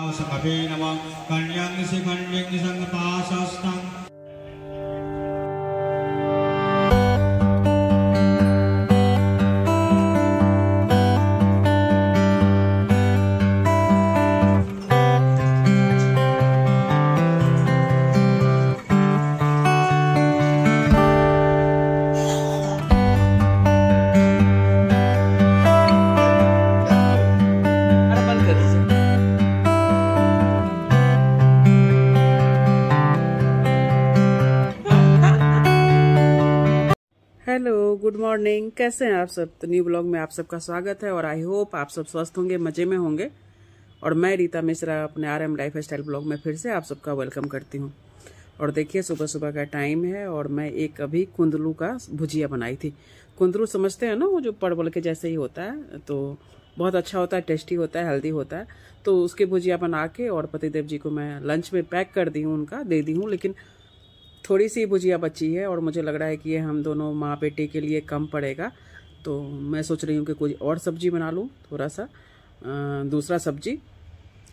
सकपे नमः कन्यं सिकन्यं संगपासस्तम्। Hello, good morning. कैसे हैं आप सब? तो न्यू ब्लॉग में आप सबका स्वागत है और आई होप आप सब स्वस्थ होंगे, मज़े में होंगे। और मैं रीता मिश्रा अपने RM लाइफ स्टाइल ब्लॉग में फिर से आप सबका वेलकम करती हूं। और देखिए, सुबह सुबह का टाइम है और मैं एक अभी कुंदरू का भुजिया बनाई थी। कुंदरू समझते हैं ना, वो जो परवल के जैसे ही होता है, तो बहुत अच्छा होता है, टेस्टी होता है, हेल्दी होता है। तो उसकी भुजिया बना के और पतिदेव जी को मैं लंच में पैक कर दी हूँ, उनका दे दी हूँ। लेकिन थोड़ी सी भुजिया बची है और मुझे लग रहा है कि ये हम दोनों माँ बेटे के लिए कम पड़ेगा। तो मैं सोच रही हूँ कि कोई और सब्जी बना लूँ, थोड़ा सा दूसरा सब्जी।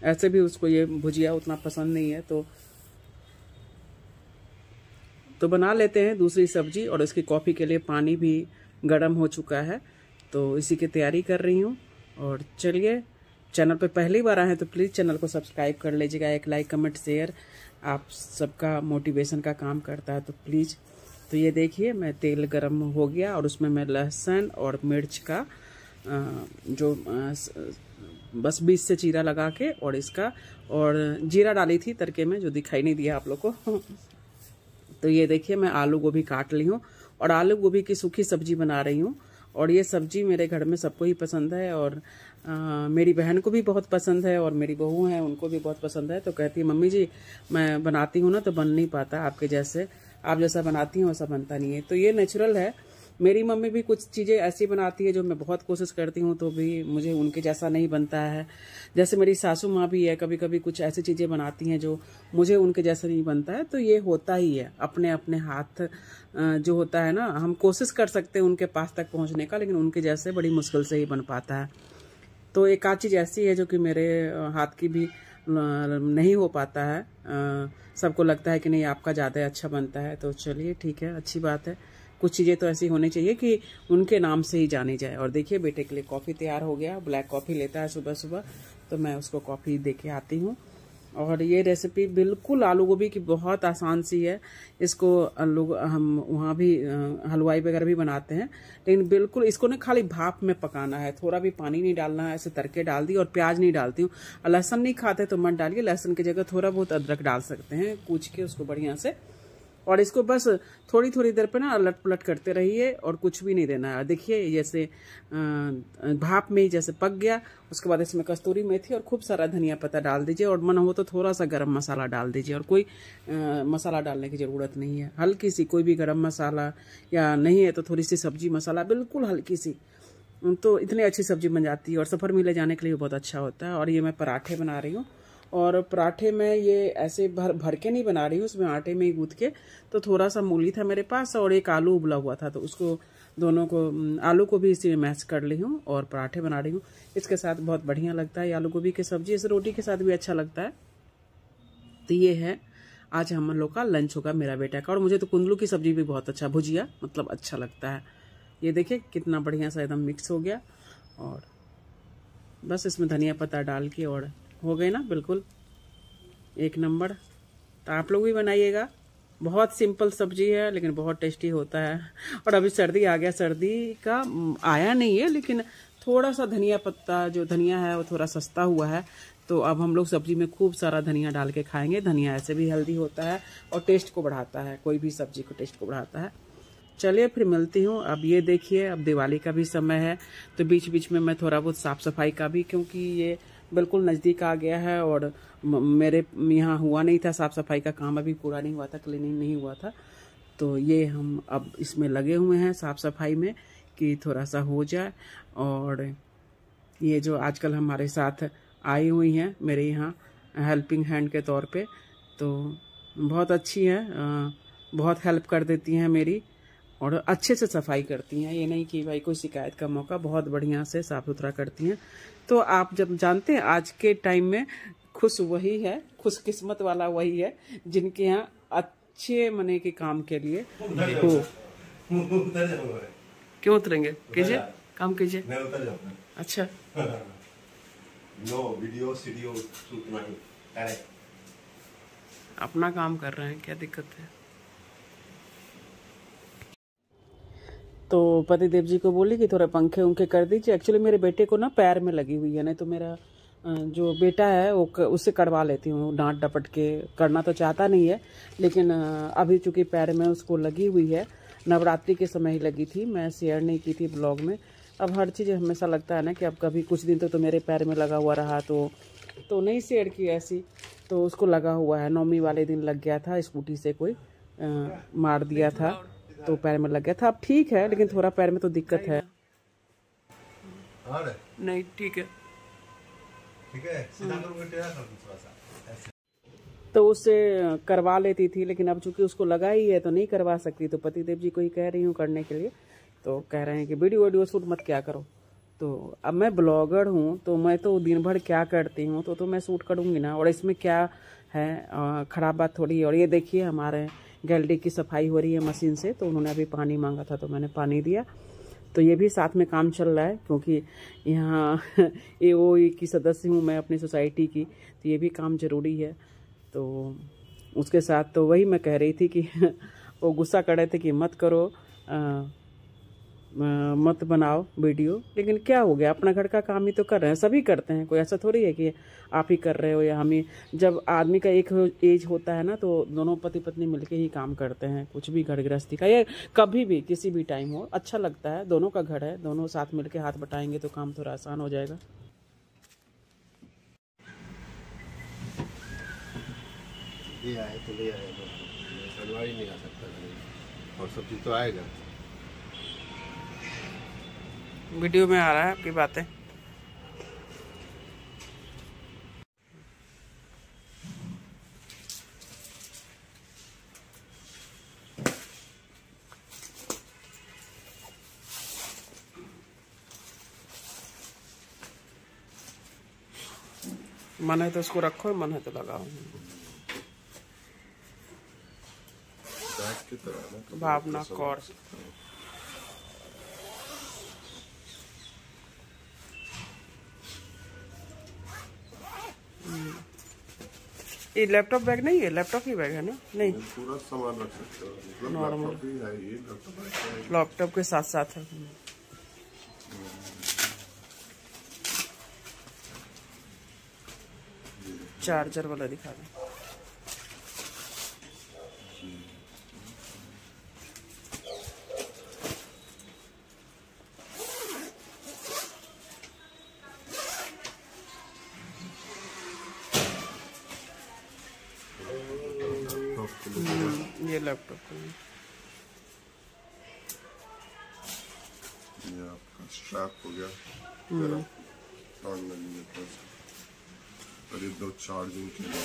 ऐसे भी उसको ये भुजिया उतना पसंद नहीं है, तो बना लेते हैं दूसरी सब्जी। और इसकी कॉफ़ी के लिए पानी भी गर्म हो चुका है, तो इसी की तैयारी कर रही हूँ। और चलिए, चैनल पे पहली बार आए हैं तो प्लीज़ चैनल को सब्सक्राइब कर लीजिएगा। एक लाइक, कमेंट, शेयर आप सबका मोटिवेशन का काम करता है, तो प्लीज़। तो ये देखिए, मैं तेल गरम हो गया और उसमें मैं लहसुन और मिर्च का बस बीच से चीरा लगा के और इसका और जीरा डाली थी तड़के में, जो दिखाई नहीं दिया आप लोग को। तो ये देखिए, मैं आलू गोभी काट ली हूँ और आलू गोभी की सूखी सब्जी बना रही हूँ। और ये सब्जी मेरे घर में सबको ही पसंद है और मेरी बहन को भी बहुत पसंद है और मेरी बहू हैं, उनको भी बहुत पसंद है। तो कहती है, मम्मी जी मैं बनाती हूँ ना तो बन नहीं पाता आपके जैसे, आप जैसा बनाती हैं वैसा बनता नहीं है। तो ये नेचुरल है। मेरी मम्मी भी कुछ चीज़ें ऐसी बनाती है जो मैं बहुत कोशिश करती हूँ तो भी मुझे उनके जैसा नहीं बनता है। जैसे मेरी सासू माँ भी है, कभी कभी कुछ ऐसी चीज़ें बनाती हैं जो मुझे उनके जैसा नहीं बनता है। तो ये होता ही है, अपने अपने हाथ जो होता है ना, हम कोशिश कर सकते हैं उनके पास तक पहुँचने का, लेकिन उनके जैसे बड़ी मुश्किल से ही बन पाता है। तो एक आध चीज़ ऐसी है जो कि मेरे हाथ की भी नहीं हो पाता है। सबको लगता है कि नहीं आपका ज़्यादा अच्छा बनता है। तो चलिए ठीक है, अच्छी बात है। कुछ चीज़ें तो ऐसी होनी चाहिए कि उनके नाम से ही जानी जाए। और देखिए, बेटे के लिए कॉफ़ी तैयार हो गया। ब्लैक कॉफ़ी लेता है सुबह सुबह, तो मैं उसको कॉफ़ी दे के आती हूँ। और ये रेसिपी बिल्कुल आलू गोभी की बहुत आसान सी है। इसको लोग हम वहाँ भी हलवाई वगैरह भी बनाते हैं, लेकिन बिल्कुल इसको ना खाली भाप में पकाना है, थोड़ा भी पानी नहीं डालना है। ऐसे तड़के डाल दी और प्याज नहीं डालती हूँ। लहसुन नहीं खाते तो मत डालिए, लहसुन की जगह थोड़ा बहुत अदरक डाल सकते हैं, कूच के उसको बढ़िया से। और इसको बस थोड़ी थोड़ी देर पे ना अलट पलट करते रहिए और कुछ भी नहीं देना है। देखिए, जैसे भाप में ही जैसे पक गया, उसके बाद इसमें कस्तूरी मेथी और खूब सारा धनिया पत्ता डाल दीजिए। और मन हो तो थोड़ा सा गरम मसाला डाल दीजिए। और कोई मसाला डालने की ज़रूरत नहीं है, हल्की सी कोई भी गरम मसाला, या नहीं है तो थोड़ी सी सब्जी मसाला, बिल्कुल हल्की सी, तो इतनी अच्छी सब्जी बन जाती है। और सफ़र में ले जाने के लिए बहुत अच्छा होता है। और ये मैं पराठे बना रही हूँ। और पराठे में ये ऐसे भर के नहीं बना रही हूँ, उसमें आटे में ही गूँथ के। तो थोड़ा सा मूली था मेरे पास और एक आलू उबला हुआ था, तो उसको दोनों को, आलू को भी इसी में मैश कर ली हूँ और पराठे बना रही हूँ। इसके साथ बहुत बढ़िया लगता है आलू गोभी की सब्जी, इसे रोटी के साथ भी अच्छा लगता है। तो ये है, आज हम लोग का लंच होगा मेरा बेटा का। और मुझे तो कुंदरू की सब्जी भी बहुत अच्छा, भुजिया मतलब अच्छा लगता है। ये देखिए कितना बढ़िया सा एकदम मिक्स हो गया। और बस इसमें धनिया पत्ता डाल के और हो गए ना, बिल्कुल एक नंबर। तो आप लोग भी बनाइएगा। बहुत सिंपल सब्जी है लेकिन बहुत टेस्टी होता है। और अभी सर्दी आ गया, सर्दी का आया नहीं है, लेकिन थोड़ा सा धनिया पत्ता, जो धनिया है वो थोड़ा सस्ता हुआ है। तो अब हम लोग सब्जी में खूब सारा धनिया डाल के खाएंगे। धनिया ऐसे भी हेल्दी होता है और टेस्ट को बढ़ाता है, कोई भी सब्जी को टेस्ट को बढ़ाता है। चलिए फिर मिलती हूँ। अब ये देखिए, अब दिवाली का भी समय है, तो बीच बीच में मैं थोड़ा बहुत साफ़ सफाई का भी, क्योंकि ये बिल्कुल नज़दीक आ गया है और मेरे यहाँ हुआ नहीं था साफ़ सफाई का काम, अभी पूरा नहीं हुआ था, क्लीनिंग नहीं हुआ था। तो ये हम अब इसमें लगे हुए हैं साफ़ सफाई में कि थोड़ा सा हो जाए। और ये जो आजकल हमारे साथ आई हुई हैं मेरे यहाँ हेल्पिंग हैंड के तौर पे, तो बहुत अच्छी हैं, बहुत हेल्प कर देती हैं मेरी और अच्छे से सफाई करती हैं। ये नहीं कि भाई कोई शिकायत का मौका, बहुत बढ़िया से साफ़ सुथरा करती हैं। तो आप जब जानते हैं आज के टाइम में खुश वही है, खुशकिस्मत वाला वही है जिनके यहाँ अच्छे मने के काम के लिए हो। क्यों उतरेंगे? कीजिए, काम कीजिए। मैं उतर जाऊंगा। अच्छा, नो वीडियो सीडियो शूट नहीं करे, अपना काम कर रहे हैं, क्या दिक्कत है? तो पतिदेव जी को बोली कि थोड़ा पंखे उंखे कर दीजिए। एक्चुअली मेरे बेटे को ना पैर में लगी हुई है, नहीं तो मेरा जो बेटा है वो उससे करवा लेती हूँ, डांट डपट के। करना तो चाहता नहीं है, लेकिन अभी चूंकि पैर में उसको लगी हुई है, नवरात्रि के समय ही लगी थी, मैं शेयर नहीं की थी ब्लॉग में। अब हर चीज़ हमेशा लगता है ना कि अब कभी कुछ दिन तो मेरे पैर में लगा हुआ रहा तो नहीं शेयर की ऐसी। तो उसको लगा हुआ है, 9वीं वाले दिन लग गया था, स्कूटी से कोई मार दिया था तो पैर में लग गया था। अब ठीक है, लेकिन थोड़ा पैर में तो दिक्कत है। नहीं ठीक है, ठीक है, सीधा करूंगा, टेढ़ा कर दूं थोड़ा सा ऐसे। तो उससे करवा लेती थी, लेकिन अब चूंकि उसको लगा ही है तो नहीं करवा सकती। तो पतिदेव जी को ही कह रही हूँ करने के लिए, तो कह रहे हैं कि वीडियो शूट मत क्या करो। तो अब मैं ब्लॉगर हूँ तो मैं तो दिन भर क्या करती हूँ तो मैं शूट करूँगी ना, और इसमें क्या है खराब बात थोड़ी है। और ये देखिए हमारे गैलरी की सफाई हो रही है मशीन से, तो उन्होंने अभी पानी मांगा था तो मैंने पानी दिया। तो ये भी साथ में काम चल रहा है, क्योंकि यहाँ AOE की सदस्य हूँ मैं अपनी सोसाइटी की, तो ये भी काम ज़रूरी है। तो उसके साथ तो वही मैं कह रही थी कि वो गुस्सा कर रहे थे कि मत करो, मत बनाओ वीडियो, लेकिन क्या हो गया, अपना घर का काम ही तो कर रहे हैं, सभी करते हैं। कोई ऐसा थोड़ी है कि आप ही कर रहे हो या हम ही। जब आदमी का एक एज होता है ना, तो दोनों पति पत्नी मिलके ही काम करते हैं, कुछ भी घर गृहस्थी का या कभी भी किसी भी टाइम हो, अच्छा लगता है। दोनों का घर है, दोनों साथ मिलके हाथ बटाएंगे तो काम थोड़ा आसान हो जाएगा। ले आए तो ले आए, करवा ही नहीं आ सकता, और सब चीज तो आएगा। वीडियो में आ रहा है आपकी बातें। मन है तो उसको रखो, मन है तो लगाओ। भावना कौर, ये लैपटॉप बैग नहीं है, लैपटॉप ही बैग है ना? नहीं, पूरा सामान रख सकते हो, मतलब नॉर्मल लैपटॉप ही है ये, लैपटॉप के साथ साथ है। चार्जर वाला दिखा दो। ये लैपटॉप ये आपका स्ट्रैप हो गया, और ये 2 चार्जिंग के लिए,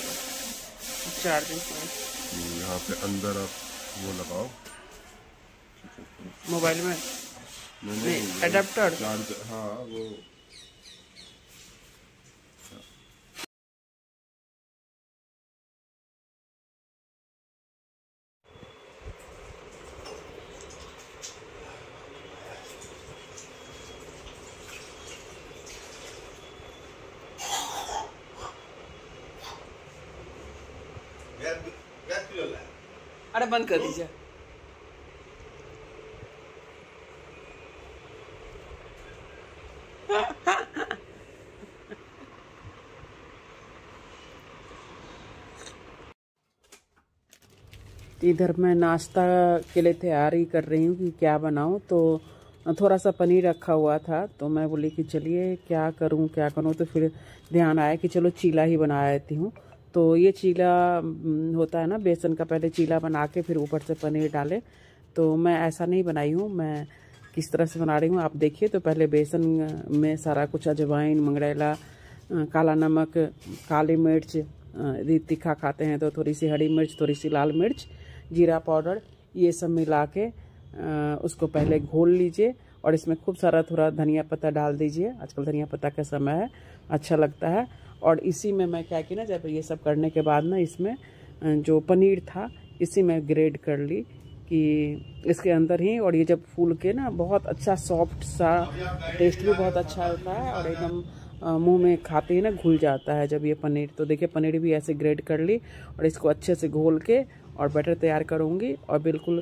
यहाँ पे अंदर आप वो लगाओ मोबाइल में, नहीं एडेप्टर चार्ज, हाँ वो अरे बंद कर दीजिए। इधर मैं नाश्ता के लिए तैयारी कर रही हूँ कि क्या बनाऊँ। तो थोड़ा सा पनीर रखा हुआ था, तो मैं बोली कि चलिए क्या करूँ। तो फिर ध्यान आया कि चलो चीला ही बना लेती हूँ। तो ये चीला होता है ना, बेसन का पहले चीला बना के फिर ऊपर से पनीर डाले। तो मैं ऐसा नहीं बनाई हूँ, मैं किस तरह से बना रही हूँ आप देखिए। तो पहले बेसन में सारा कुछ, अजवाइन, मंगरेला, काला नमक, काली मिर्च, यदि तीखा खाते हैं तो थोड़ी सी हरी मिर्च, थोड़ी सी लाल मिर्च, जीरा पाउडर, ये सब मिला के उसको पहले घोल लीजिए। और इसमें खूब सारा थोड़ा धनिया पत्ता डाल दीजिए, आजकल धनिया पत्ता का समय है, अच्छा लगता है। और इसी में मैं क्या की ना, जब ये सब करने के बाद ना इसमें जो पनीर था इसी में ग्रेड कर ली कि इसके अंदर ही, और ये जब फूल के ना बहुत अच्छा सॉफ्ट सा, टेस्ट भी बहुत अच्छा होता है और एकदम मुंह में खाते ही ना घुल जाता है जब ये पनीर। तो देखिए पनीर भी ऐसे ग्रेड कर ली और इसको अच्छे से घोल के और बैटर तैयार करूँगी। और बिल्कुल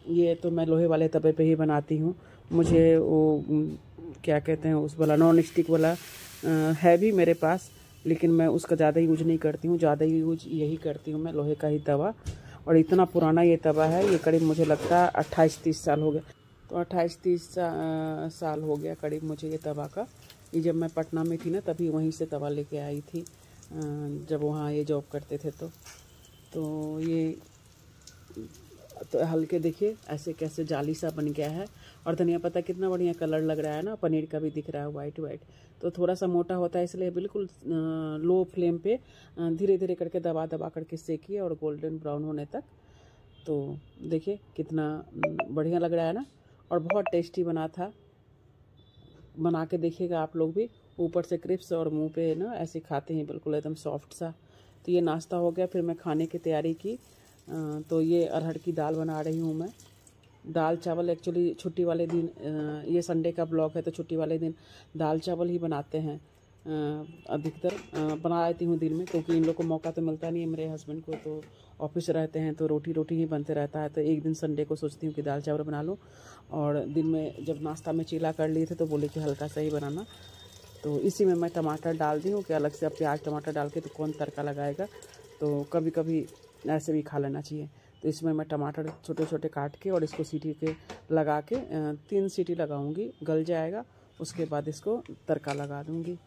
ये तो मैं लोहे वाले तवे पे ही बनाती हूँ, मुझे वो क्या कहते हैं उस वाला नॉन स्टिक वाला है भी मेरे पास, लेकिन मैं उसका ज़्यादा यूज नहीं करती हूँ, ज़्यादा यूज यही करती हूँ मैं लोहे का ही तवा। और इतना पुराना ये तवा है, ये करीब मुझे लगता है 28-30 साल हो गया। तो 28-30 साल हो गया करीब मुझे ये तवा का। ये जब मैं पटना में थी ना तभी वहीं से तवा लेके आई थी, जब वहाँ ये जॉब करते थे। तो ये तो हल्के देखिए ऐसे कैसे जाली सा बन गया है। और धनिया पत्ता कितना बढ़िया कलर लग रहा है ना, पनीर का भी दिख रहा है वाइट वाइट। तो थोड़ा सा मोटा होता है इसलिए बिल्कुल लो फ्लेम पे धीरे धीरे करके दबा दबा करके सेकिए और गोल्डन ब्राउन होने तक। तो देखिए कितना बढ़िया लग रहा है ना, और बहुत टेस्टी बना था। बना के देखिएगा आप लोग भी, ऊपर से क्रिस्प और मुंह पे ना ऐसे खाते हैं बिल्कुल एकदम सॉफ्ट सा। तो ये नाश्ता हो गया, फिर मैं खाने की तैयारी की। तो ये अरहर की दाल बना रही हूँ मैं। दाल चावल एक्चुअली छुट्टी वाले दिन, ये संडे का ब्लॉग है तो छुट्टी वाले दिन दाल चावल ही बनाते हैं अधिकतर। बना लेती हूँ दिन में, क्योंकि इन लोग को मौका तो मिलता नहीं है, मेरे हस्बैंड को तो ऑफिस रहते हैं तो रोटी ही बनते रहता है। तो एक दिन संडे को सोचती हूँ कि दाल चावल बना लूँ। और दिन में जब नाश्ता में चीला कर लिए थे तो बोले कि हल्का सा ही बनाना। तो इसी में मैं टमाटर डाल दी हूँ कि अलग से अब प्याज टमाटर डाल के तो कौन तड़का लगाएगा, तो कभी कभी ऐसे भी खा लेना चाहिए। तो इसमें मैं टमाटर छोटे छोटे काट के और इसको सीटी के लगा के 3 सीटी लगाऊंगी, गल जाएगा, उसके बाद इसको तड़का लगा दूंगी।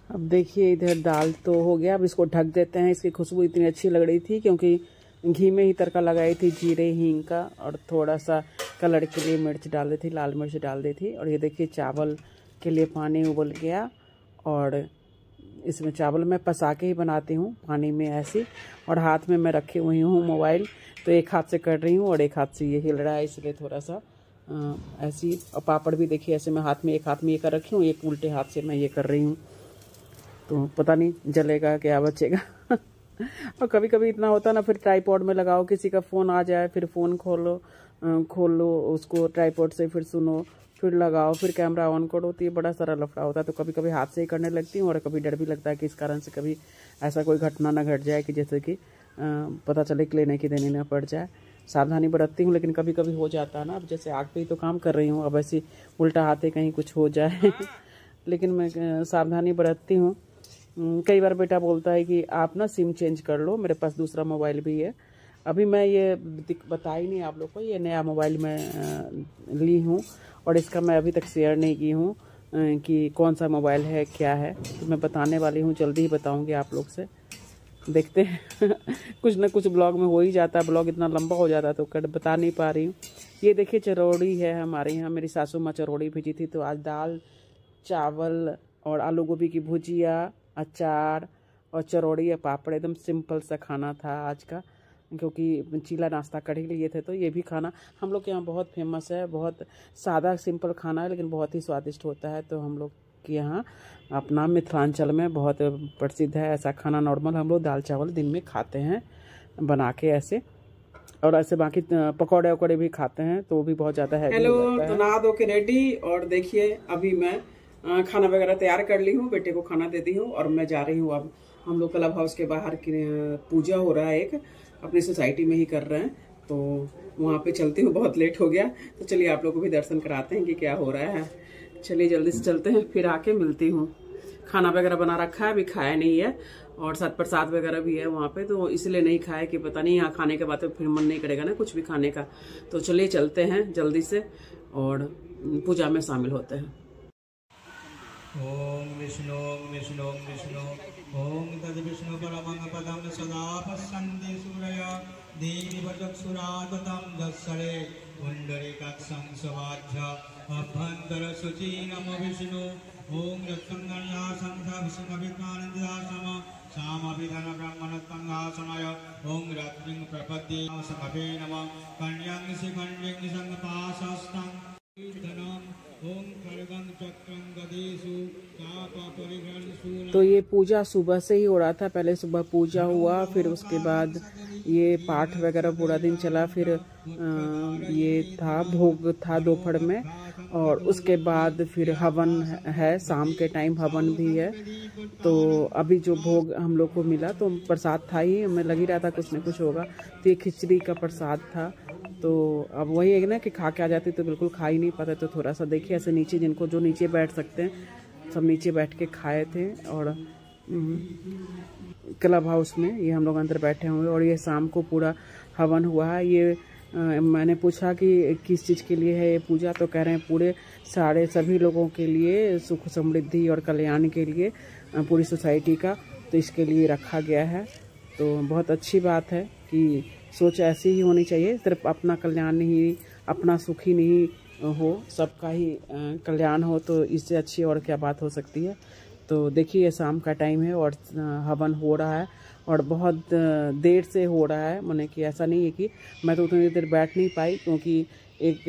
अब देखिए इधर दाल तो हो गया, अब इसको ढक देते हैं। इसकी खुशबू इतनी अच्छी लग रही थी क्योंकि घी में ही तड़का लगाई थी, जीरे हींग का, और थोड़ा सा कलर के लिए मिर्च डाल दी थी, लाल मिर्च डाल दी थी। और ये देखिए चावल के लिए पानी उबल गया, और इसमें चावल मैं पसा के ही बनाती हूँ पानी में ऐसी। और हाथ में मैं रखी हुई हूँ मोबाइल, तो एक हाथ से कर रही हूँ और एक हाथ से ये हिल रहा है, इसलिए थोड़ा सा ऐसी। और पापड़ भी देखिए ऐसे मैं हाथ में, एक हाथ में ये कर रखी हूँ, एक उल्टे हाथ से मैं ये कर रही हूँ। तो पता नहीं जलेगा क्या बचेगा। और कभी कभी इतना होता ना, फिर ट्राईपॉड में लगाओ, किसी का फ़ोन आ जाए, फिर फ़ोन खोल लो उसको ट्राईपॉड से, फिर सुनो, फिर लगाओ, फिर कैमरा ऑन करो, तो ये बड़ा सारा लफड़ा होता है। तो कभी कभी हाथ से ही करने लगती हूँ, और कभी डर भी लगता है कि इस कारण से कभी ऐसा कोई घटना ना घट जाए कि जैसे कि पता चले कि लेने की देनी ना पड़ जाए। सावधानी बरतती हूँ, लेकिन कभी कभी हो जाता है ना। अब जैसे आग पे ही तो काम कर रही हूँ, अब ऐसे उल्टा हाथे कहीं कुछ हो जाए। लेकिन मैं सावधानी बरतती हूँ। कई बार बेटा बोलता है कि आप ना सिम चेंज कर लो, मेरे पास दूसरा मोबाइल भी है। अभी मैं ये बताई नहीं आप लोग को, ये नया मोबाइल मैं ली हूँ, और इसका मैं अभी तक शेयर नहीं की हूँ कि कौन सा मोबाइल है क्या है। तो मैं बताने वाली हूँ, जल्दी ही बताऊँगी आप लोग से। देखते हैं कुछ ना कुछ ब्लॉग में हो ही जाता है, ब्लॉग इतना लंबा हो जाता है तो बता नहीं पा रही हूँ। ये देखिए चरौड़ी है हमारे यहाँ, मेरी सासू माँ चरौड़ी भेजी थी। तो आज दाल चावल और आलू गोभी की भुजिया, अचार और चरौड़ी या पापड़, एकदम सिंपल सा खाना था आज का, क्योंकि चीला नाश्ता कर ही लिए थे। तो ये भी खाना हम लोग के यहाँ बहुत फेमस है, बहुत सादा सिंपल खाना है, लेकिन बहुत ही स्वादिष्ट होता है। तो हम लोग के यहाँ अपना मिथिलांचल में बहुत प्रसिद्ध है ऐसा खाना। नॉर्मल हम लोग दाल चावल दिन में खाते हैं बना के ऐसे, और ऐसे बाकी पकौड़े वकौड़े भी खाते हैं, तो वो भी बहुत ज़्यादा है। हेलो, तो नहा धो के रेडी, और देखिए अभी मैं खाना वगैरह तैयार कर ली हूँ, बेटे को खाना दे दी हूँ, और मैं जा रही हूँ। अब हम लोग क्लब हाउस के बाहर की पूजा हो रहा है, एक अपनी सोसाइटी में ही कर रहे हैं, तो वहाँ पे चलती हूँ। बहुत लेट हो गया, तो चलिए आप लोगों को भी दर्शन कराते हैं कि क्या हो रहा है। चलिए जल्दी से चलते हैं, फिर आके मिलती हूँ। खाना वगैरह बना रखा है, अभी खाया नहीं है, और साथ प्रसाद वगैरह भी है वहाँ पे, तो इसलिए नहीं खाया कि पता नहीं यहाँ खाने के बाद तो फिर मन नहीं करेगा ना कुछ भी खाने का। तो चलिए चलते हैं जल्दी से, और पूजा में शामिल होते हैं। ओम विष्णु विष्णु विष्णु ओम तद विष्णु परमं पदं सदा पश्यन्ति सूरय देवी वचक्षुरा ततं दस्सरे पुण्डरीकाक्षं सवाध्य अभ्यन्तर शुचि नमो विष्णु ओम रत्नगण्या संधा विष्णुविद्वानन्दासम सामभिधन ब्रह्मणत्तंगासनाय ओम रत्निं प्रपद्ये समभे नमः कन्यां शिखण्डिं संगपाशस्तं तो ये पूजा सुबह से ही हो रहा था। पहले सुबह पूजा हुआ, फिर उसके बाद ये पाठ वगैरह पूरा दिन चला, फिर ये था भोग था दोपहर में, और उसके बाद फिर हवन है, शाम के टाइम हवन भी है। तो अभी जो भोग हम लोग को मिला तो प्रसाद था ही, हमें लग ही रहा था कुछ न कुछ होगा, तो ये खिचड़ी का प्रसाद था। तो अब वही है ना कि खा के आ जाती तो बिल्कुल खा ही नहीं पाते, तो थोड़ा सा देखिए ऐसे नीचे, जिनको जो नीचे बैठ सकते हैं सब नीचे बैठ के खाए थे। और क्लब हाउस में ये हम लोग अंदर बैठे हुए, और ये शाम को पूरा हवन हुआ है। ये मैंने पूछा कि किस चीज़ के लिए है ये पूजा, तो कह रहे हैं पूरे सारे सभी लोगों के लिए, सुख समृद्धि और कल्याण के लिए, पूरी सोसाइटी का, तो इसके लिए रखा गया है। तो बहुत अच्छी बात है कि सोच ऐसी ही होनी चाहिए, सिर्फ अपना कल्याण नहीं, अपना सुख ही नहीं हो, सबका ही कल्याण हो, तो इससे अच्छी और क्या बात हो सकती है। तो देखिए शाम का टाइम है और हवन हो रहा है, और बहुत देर से हो रहा है, माने कि ऐसा नहीं है कि मैं तो उतनी देर बैठ नहीं पाई, क्योंकि एक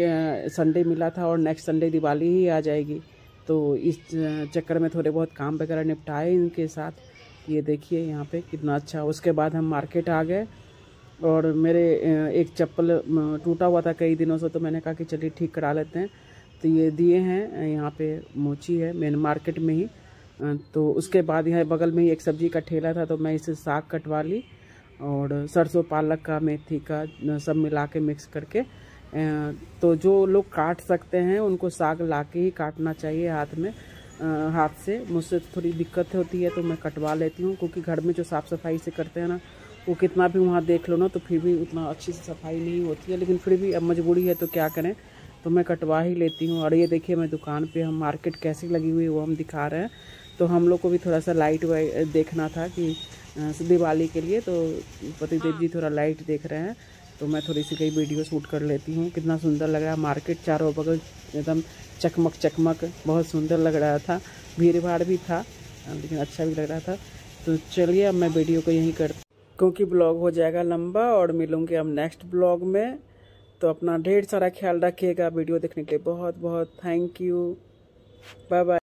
संडे मिला था और नेक्स्ट संडे दिवाली ही आ जाएगी, तो इस चक्कर में थोड़े बहुत काम वगैरह निपटाए इनके साथ। ये देखिए यहाँ पे कितना अच्छा। उसके बाद हम मार्केट आ गए, और मेरे एक चप्पल टूटा हुआ था कई दिनों से, तो मैंने कहा कि चलिए ठीक करा लेते हैं। तो ये दिए हैं, यहाँ पे मोची है मेन मार्केट में ही। तो उसके बाद यहाँ बगल में ही एक सब्जी का ठेला था, तो मैं इसे साग कटवा ली, और सरसों पालक का, मेथी का, सब मिला के मिक्स करके। तो जो लोग काट सकते हैं उनको साग ला के ही काटना चाहिए हाथ में, हाथ से। मुझसे थोड़ी दिक्कत होती है तो मैं कटवा लेती हूँ, क्योंकि घर में जो साफ़ सफाई से करते हैं ना, वो कितना भी वहाँ देख लो ना तो फिर भी उतना अच्छी से सफाई नहीं होती है, लेकिन फिर भी अब मजबूरी है तो क्या करें, तो मैं कटवा ही लेती हूँ। और ये देखिए मैं दुकान पे, हम मार्केट कैसी लगी हुई है वो हम दिखा रहे हैं। तो हम लोग को भी थोड़ा सा लाइट देखना था कि दिवाली के लिए, तो पतिदेव जी थोड़ा लाइट देख रहे हैं, तो मैं थोड़ी सी कई वीडियो शूट कर लेती हूँ। कितना सुंदर लग रहा है मार्केट, चारों बगल एकदम चकमक चकमक, बहुत सुंदर लग रहा था। भीड़ भाड़ भी था लेकिन अच्छा भी लग रहा था। तो चलिए अब मैं वीडियो को यहीं कर, क्योंकि ब्लॉग हो जाएगा लंबा, और मिलूंगी हम नेक्स्ट ब्लॉग में। तो अपना ढेर सारा ख्याल रखिएगा। वीडियो देखने के लिए बहुत बहुत थैंक यू। Bye bye.